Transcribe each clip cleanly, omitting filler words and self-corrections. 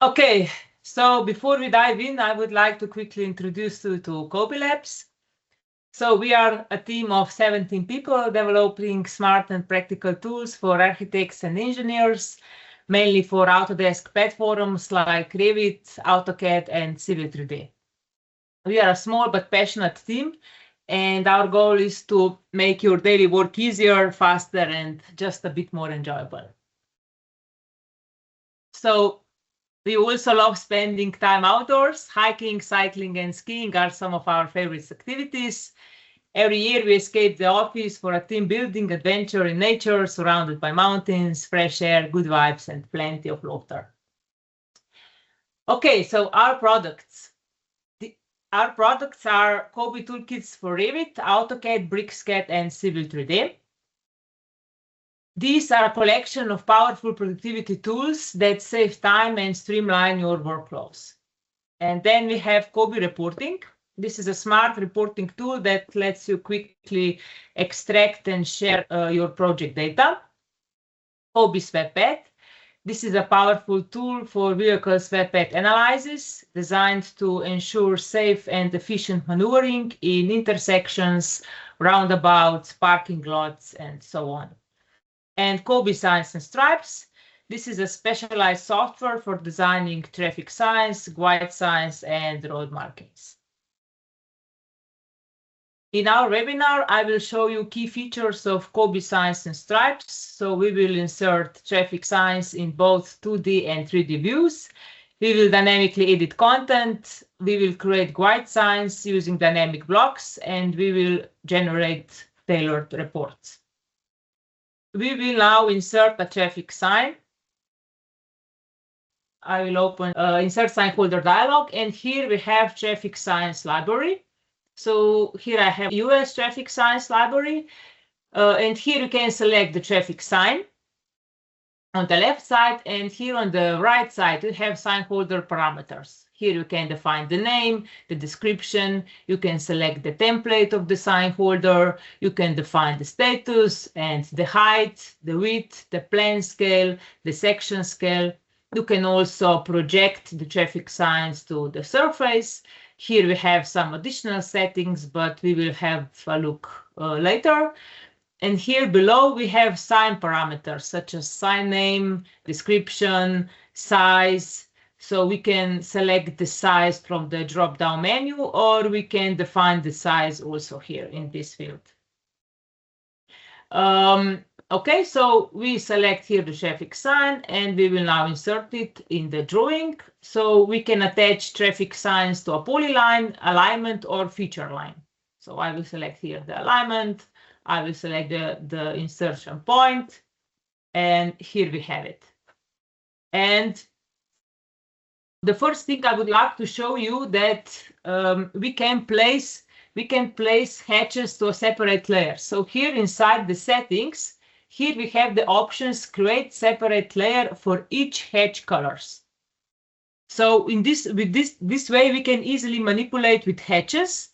Okay, so before we dive in, I would like to quickly introduce you to Kobi Labs. So we are a team of 17 people developing smart and practical tools for architects and engineers, mainly for Autodesk platforms like Revit, AutoCAD, and Civil 3D. We are a small but passionate team, and our goal is to make your daily work easier, faster, and just a bit more enjoyable. So we also love spending time outdoors. Hiking, cycling, and skiing are some of our favorite activities. Every year we escape the office for a team building adventure in nature, surrounded by mountains, fresh air, good vibes, and plenty of laughter. Okay, so our products. Our products are Kobi toolkits for Revit, AutoCAD, BricsCAD, and Civil 3D. These are a collection of powerful productivity tools that save time and streamline your workflows. And then we have Kobi Reporting. This is a smart reporting tool that lets you quickly extract and share your project data. Kobi SwapPad. This is a powerful tool for vehicle swap path analysis designed to ensure safe and efficient maneuvering in intersections, roundabouts, parking lots, and so on. And Kobi Signs Stripes. This is a specialized software for designing traffic signs, white signs, and road markings. In our webinar, I will show you key features of Kobi Signs and Stripes. So we will insert traffic signs in both 2D and 3D views. We will dynamically edit content. We will create white signs using dynamic blocks, and we will generate tailored reports. We will now insert a traffic sign. I will open Insert Sign Holder dialog, and here we have Traffic Signs Library. So here I have US Traffic Signs Library, and here you can select the traffic sign on the left side, and here on the right side you have sign holder parameters. Here you can define the name, the description, you can select the template of the sign holder, you can define the status and the height, the width, the plane scale, the section scale. You can also project the traffic signs to the surface. Here we have some additional settings, but we will have a look later. And here below we have sign parameters such as sign name, description, size. So we can select the size from the drop-down menu, or we can define the size also here in this field. Okay, so we select here the traffic sign, and we will now insert it in the drawing. So we can attach traffic signs to a polyline, alignment, or feature line. So I will select here the alignment. I will select the insertion point, and here we have it. And the first thing I would like to show you that we can place hatches to a separate layer. So here inside the settings, here we have the options create separate layer for each hatch colors. So in this way we can easily manipulate with hatches.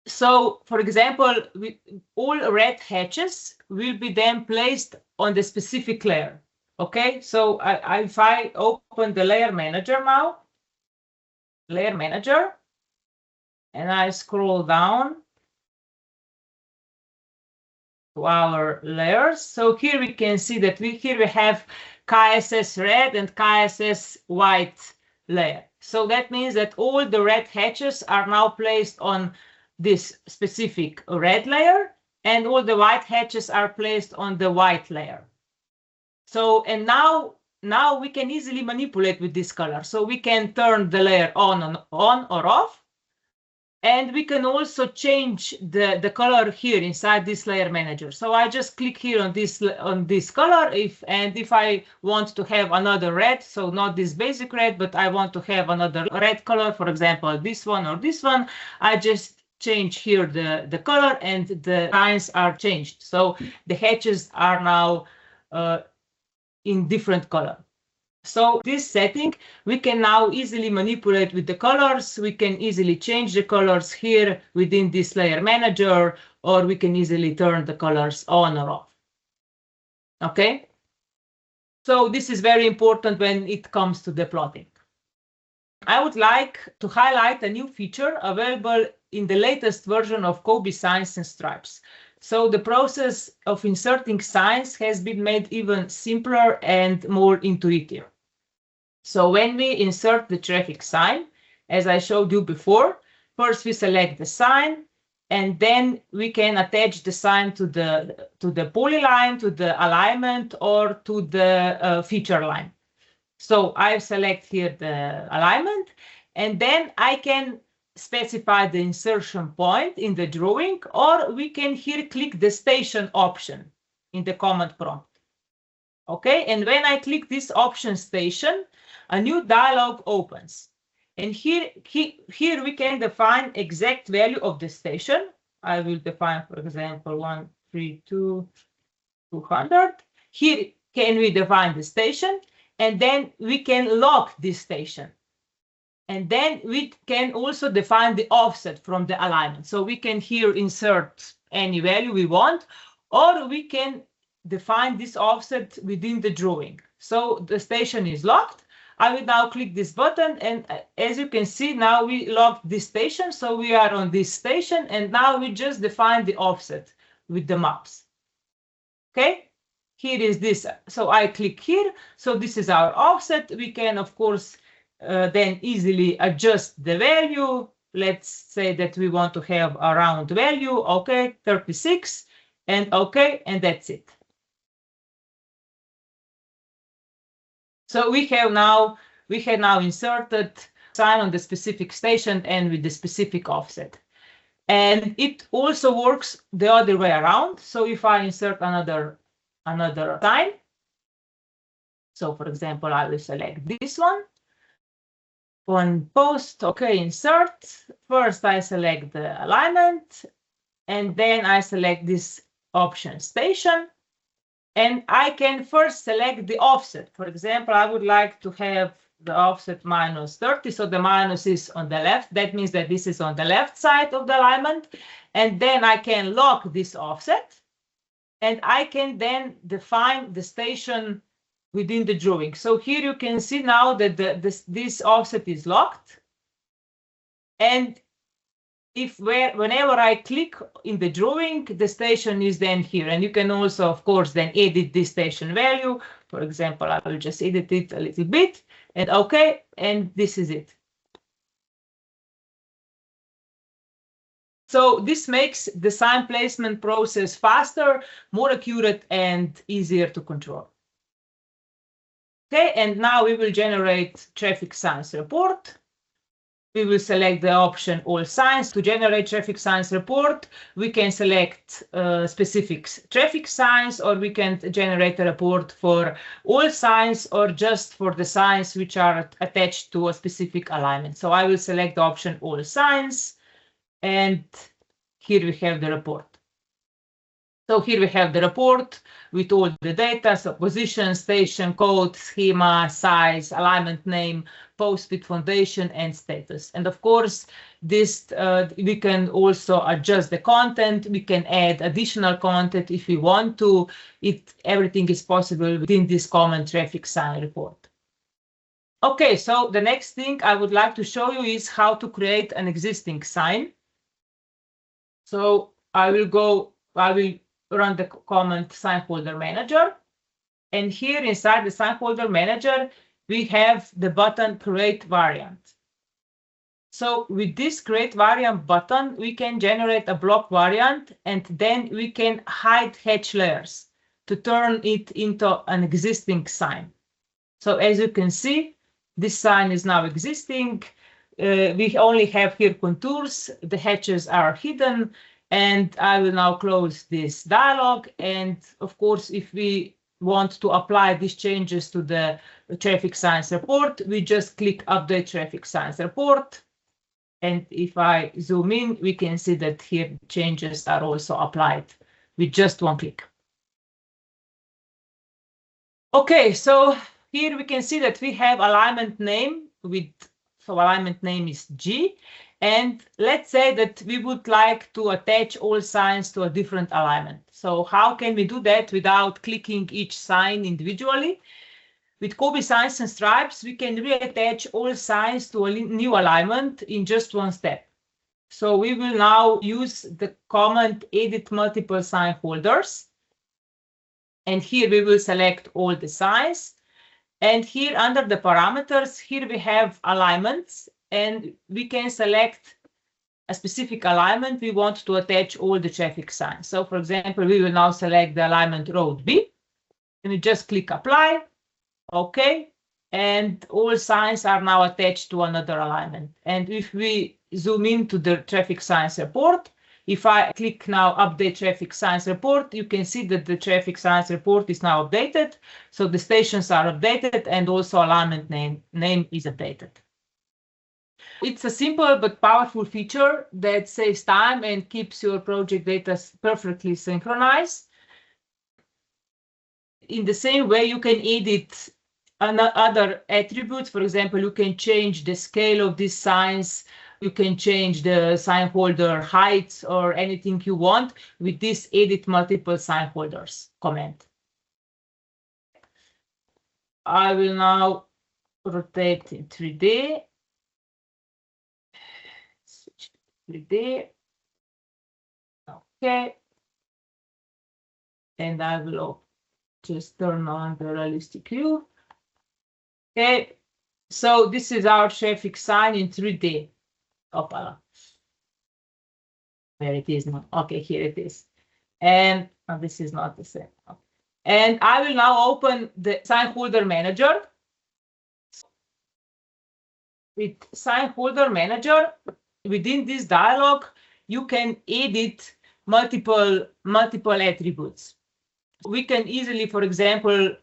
So for example, all red hatches will be then placed on the specific layer. Okay, so if I open the layer manager now, layer manager, and I scroll down to our layers. So here we can see that we have KSS red and KSS white layer. So that means that all the red hatches are now placed on this specific red layer, and all the white hatches are placed on the white layer. So, and now we can easily manipulate with this color. So we can turn the layer on or off. And we can also change the color here inside this layer manager. So I just click here on this color. If I want to have another red, so not this basic red, but I want to have another red color, for example, this one or this one, I just change here the color and the lines are changed. So the hatches are now in different color. So this setting, we can now easily manipulate with the colors. We can easily change the colors here within this layer manager, or we can easily turn the colors on or off. Okay. So this is very important when it comes to the plotting. I would like to highlight a new feature available in the latest version of Kobi Signs and Stripes. So the process of inserting signs has been made even simpler and more intuitive. So when we insert the traffic sign, as I showed you before, first we select the sign, and then we can attach the sign to the polyline, to the alignment, or to the feature line. So I select here the alignment, and then I can specify the insertion point in the drawing, or we can here click the station option in the command prompt. Okay, and when I click this option station, a new dialog opens. And here we can define exact value of the station. I will define, for example, 132 200. Here can we define the station, and then we can lock this station. And then we can also define the offset from the alignment. So we can here insert any value we want, or we can define this offset within the drawing. So the station is locked. I will now click this button, and as you can see, now we locked this station. So we are on this station, and now we just define the offset with the maps. Okay, here is this. So I click here. So this is our offset. We can, of course, then easily adjust the value. Let's say that we want to have a round value. Okay, 36, and okay, and that's it. So we have now inserted sign on the specific station and with the specific offset. And it also works the other way around. So if I insert another sign, so for example, I will select this one. On post, okay, insert. First I select the alignment, and then I select this option station. And I can first select the offset. For example, I would like to have the offset -30. So the minus is on the left. That means that this is on the left side of the alignment. And then I can lock this offset. And I can then define the station within the drawing. So here you can see now that this offset is locked. And whenever I click in the drawing, the station is then here. And you can also, of course, then edit this station value. For example, I will just edit it a little bit, and okay, and this is it. So this makes the sign placement process faster, more accurate, and easier to control. Okay, and now we will generate traffic signs report. We will select the option all signs. To generate traffic signs report, we can select specific traffic signs, or we can generate a report for all signs or just for the signs which are attached to a specific alignment. So I will select the option all signs, and here we have the report. So here we have the report with all the data, so position, station, code, schema, size, alignment name, post with foundation, and status. And of course, this we can also adjust the content. We can add additional content if we want to. Everything is possible within this common traffic sign report. Okay, so the next thing I would like to show you is how to create an existing sign. So I will run the command sign folder manager. And here inside the sign folder manager, we have the button create variant. So with this create variant button, we can generate a block variant, and then we can hide hatch layers to turn it into an existing sign. So as you can see, this sign is now existing. We only have here contours. The hatches are hidden. And I will now close this dialog. And of course, if we want to apply these changes to the traffic signs report, we just click update traffic signs report. And if I zoom in, we can see that here changes are also applied with just one click. Okay, so here we can see that we have alignment name so alignment name is G. And let's say that we would like to attach all signs to a different alignment. So how can we do that without clicking each sign individually? With Kobi Signs and Stripes, we can reattach all signs to a new alignment in just one step. So we will now use the command edit multiple sign holders. And here we will select all the signs. And here under the parameters, here we have alignments, and we can select a specific alignment we want to attach all the traffic signs. So for example, we will now select the alignment road B, and we just click apply. Okay, and all signs are now attached to another alignment. And if we zoom into the traffic signs report, if I click now update traffic signs report, you can see that the traffic signs report is now updated. So the stations are updated and also alignment name is updated. It's a simple but powerful feature that saves time and keeps your project data perfectly synchronized. In the same way, you can edit other attributes. For example, you can change the scale of these signs. You can change the sign holder height or anything you want with this edit multiple sign holders command. I will now rotate in 3D. Switch to 3D. Okay. And I will just turn on the realistic view. Okay. So this is our traffic sign in 3D. Opala. Where it is now. Okay, here it is. And this is not the same. Okay. And I will now open the sign holder manager. With sign holder manager, within this dialog, you can edit multiple attributes. We can easily, for example,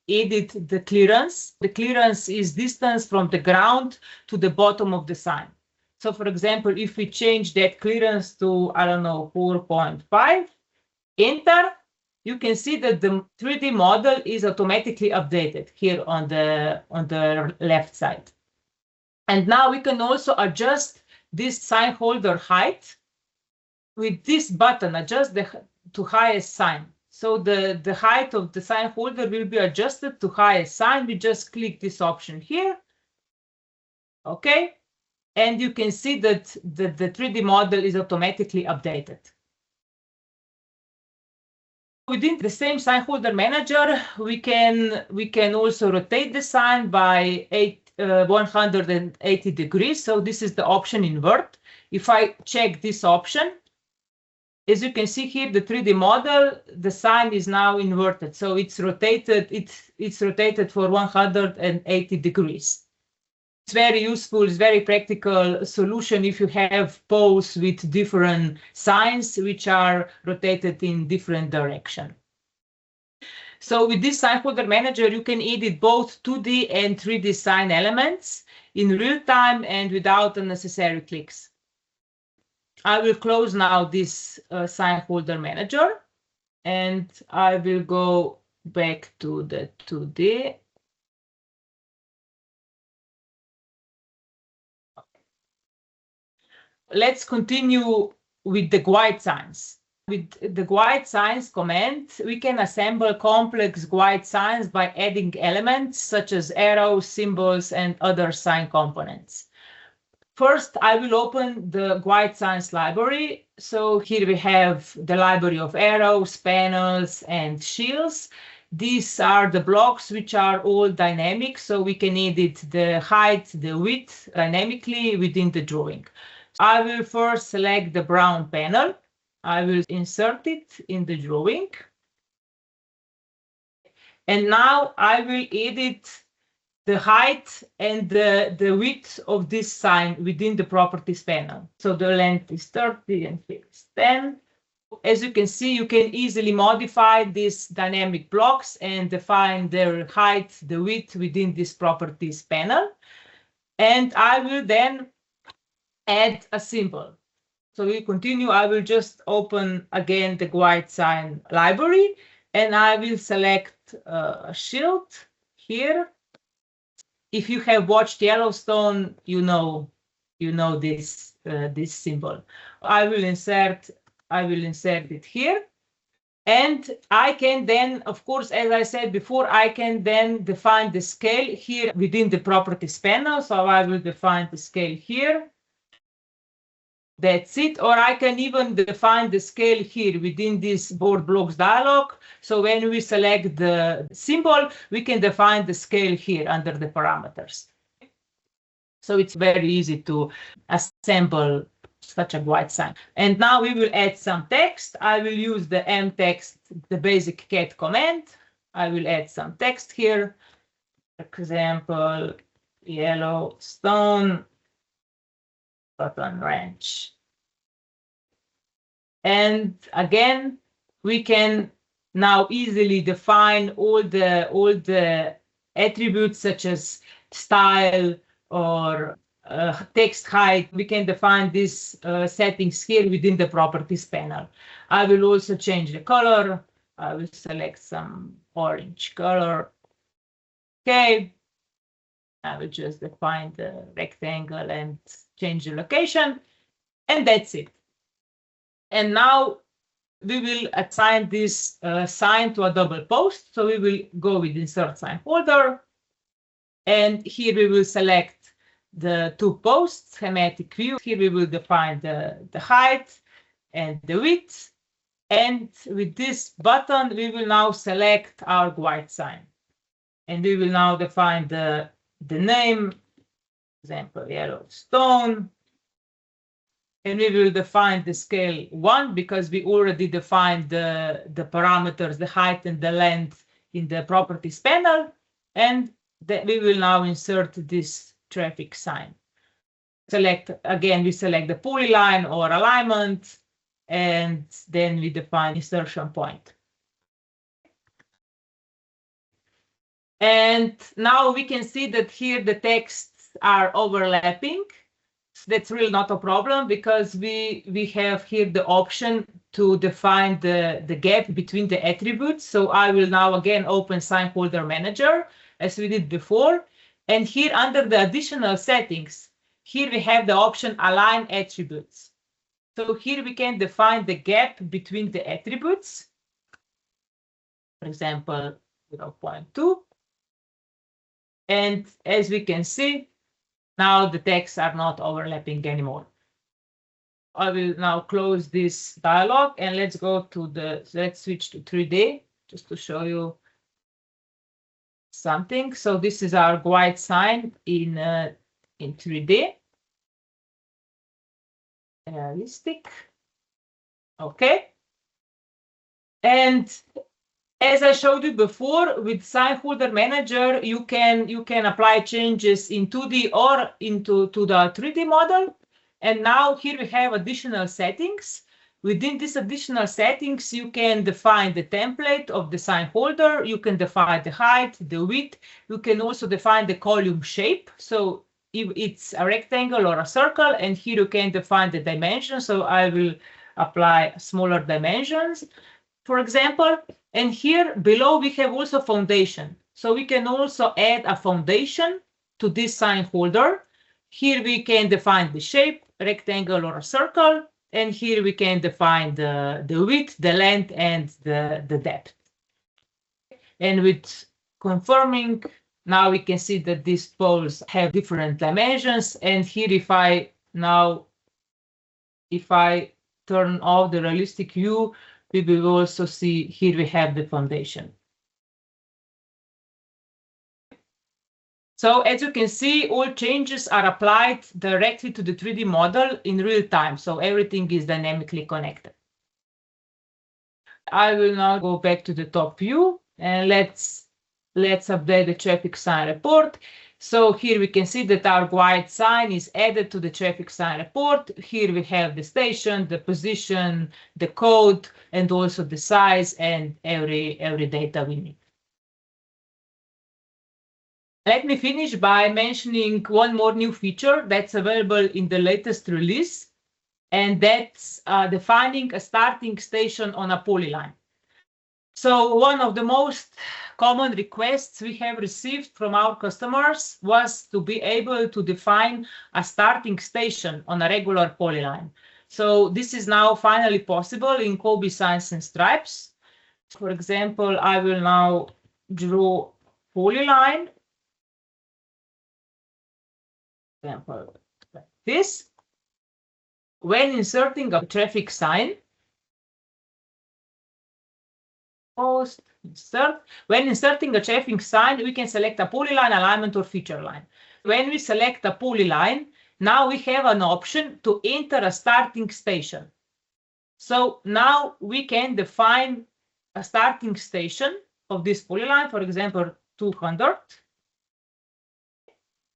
edit the clearance. The clearance is distance from the ground to the bottom of the sign. So for example, if we change that clearance to, I don't know, 4.5, enter, you can see that the 3D model is automatically updated here on the left side. And now we can also adjust this sign holder height with this button, adjust to highest sign. So the height of the sign holder will be adjusted to highest sign. We just click this option here. Okay. And you can see that the 3D model is automatically updated. Within the same sign holder manager, we can also rotate the sign by 180 degrees. So this is the option invert. If I check this option, as you can see here, the 3D model, the sign is now inverted. So it's rotated. It's rotated for 180 degrees. It's very useful, it's very practical solution if you have poles with different signs which are rotated in different direction. So with this sign holder manager, you can edit both 2D and 3D sign elements in real time and without unnecessary clicks. I will close now this sign holder manager, and I will go back to the 2D. Let's continue with the GUID signs. With the GUID signs command, we can assemble complex GUID signs by adding elements such as arrows, symbols, and other sign components. First, I will open the GUID signs library. So here we have the library of arrows, panels, and shields. These are the blocks which are all dynamic, so we can edit the height, the width dynamically within the drawing. I will first select the brown panel. I will insert it in the drawing. And now I will edit the height and the width of this sign within the properties panel. So the length is 30 and here is 10. As you can see, you can easily modify these dynamic blocks and define their height, the width within this properties panel. And I will then add a symbol. So we continue. I will just open again the GUID sign library, and I will select a shield here. If you have watched Yellowstone, you know this symbol. I will insert it here. And I can then, of course, as I said before, I can then define the scale here within the properties panel. So I will define the scale here. That's it. Or I can even define the scale here within this board blocks dialog. So when we select the symbol, we can define the scale here under the parameters. So it's very easy to assemble such a white sign. And now we will add some text. I will use the mtext, the basic CAD command. I will add some text here. For example, Yellowstone button ranch. And again, we can now easily define all the attributes such as style or text height. We can define these settings here within the properties panel. I will also change the color. I will select some orange color. Okay. I will just define the rectangle and change the location. And that's it. And now we will assign this sign to a double post. So we will go with insert sign folder. And here we will select the two posts, schematic view. Here we will define the height and the width. And with this button, we will now select our white sign. And we will now define the name, for example, Yellowstone. And we will define the scale 1 because we already defined the parameters, the height and the length in the properties panel. And we will now insert this traffic sign. Select, again, we select the polyline or alignment, and then we define insertion point. And now we can see that here the texts are overlapping. That's really not a problem because we have here the option to define the gap between the attributes. So I will now again open Sign Folder Manager as we did before. And here under the additional settings, here we have the option Align Attributes. So here we can define the gap between the attributes. For example, 0.2. And as we can see, now the texts are not overlapping anymore. I will now close this dialog and let's go to let's switch to 3D just to show you something. So this is our white sign in 3D. Realistic. Okay. And as I showed you before, with Sign Folder Manager, you can apply changes in 2D or into the 3D model. And now here we have additional settings. Within these additional settings, you can define the template of the sign folder. You can define the height, the width. You can also define the column shape. So if it's a rectangle or a circle, and here you can define the dimensions. So I will apply smaller dimensions, for example. And here below, we have also foundation. So we can also add a foundation to this sign folder. Here we can define the shape, rectangle or a circle. And here we can define the width, the length, and the depth. And with confirming, now we can see that these poles have different dimensions. And here if I turn off the realistic view, we will also see here we have the foundation. So as you can see, all changes are applied directly to the 3D model in real time. So everything is dynamically connected. I will now go back to the top view and let's update the traffic sign report. So here we can see that our white sign is added to the traffic sign report. Here we have the station, the position, the code, and also the size and every data we need. Let me finish by mentioning one more new feature that's available in the latest release, and that's defining a starting station on a polyline. So one of the most common requests we have received from our customers was to be able to define a starting station on a regular polyline. So this is now finally possible in Kobi Signs Stripes. For example, I will now draw polyline. Example like this. When inserting a traffic sign, when inserting a traffic sign, we can select a polyline, alignment, or feature line. When we select a polyline, now we have an option to enter a starting station. So now we can define a starting station of this polyline, for example, 200.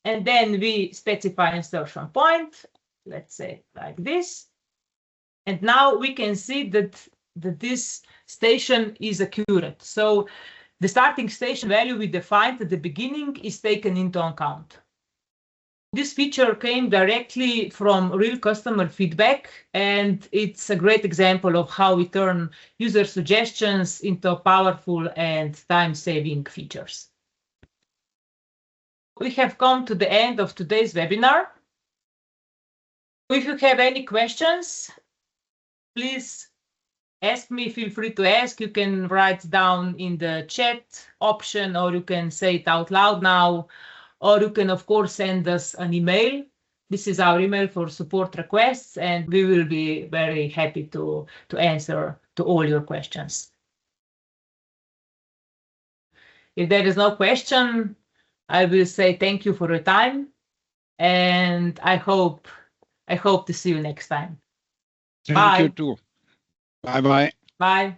And then we specify insertion point, let's say like this. And now we can see that this station is accurate. So the starting station value we defined at the beginning is taken into account. This feature came directly from real customer feedback, and it's a great example of how we turn user suggestions into powerful and time-saving features. We have come to the end of today's webinar. If you have any questions, please ask me, feel free to ask. You can write down in the chat option, or you can say it out loud now, or you can, of course, send us an email. This is our email for support requests, and we will be very happy to answer to all your questions. If there is no question, I will say thank you for your time, and I hope to see you next time. Thank you too. Bye-bye. Bye.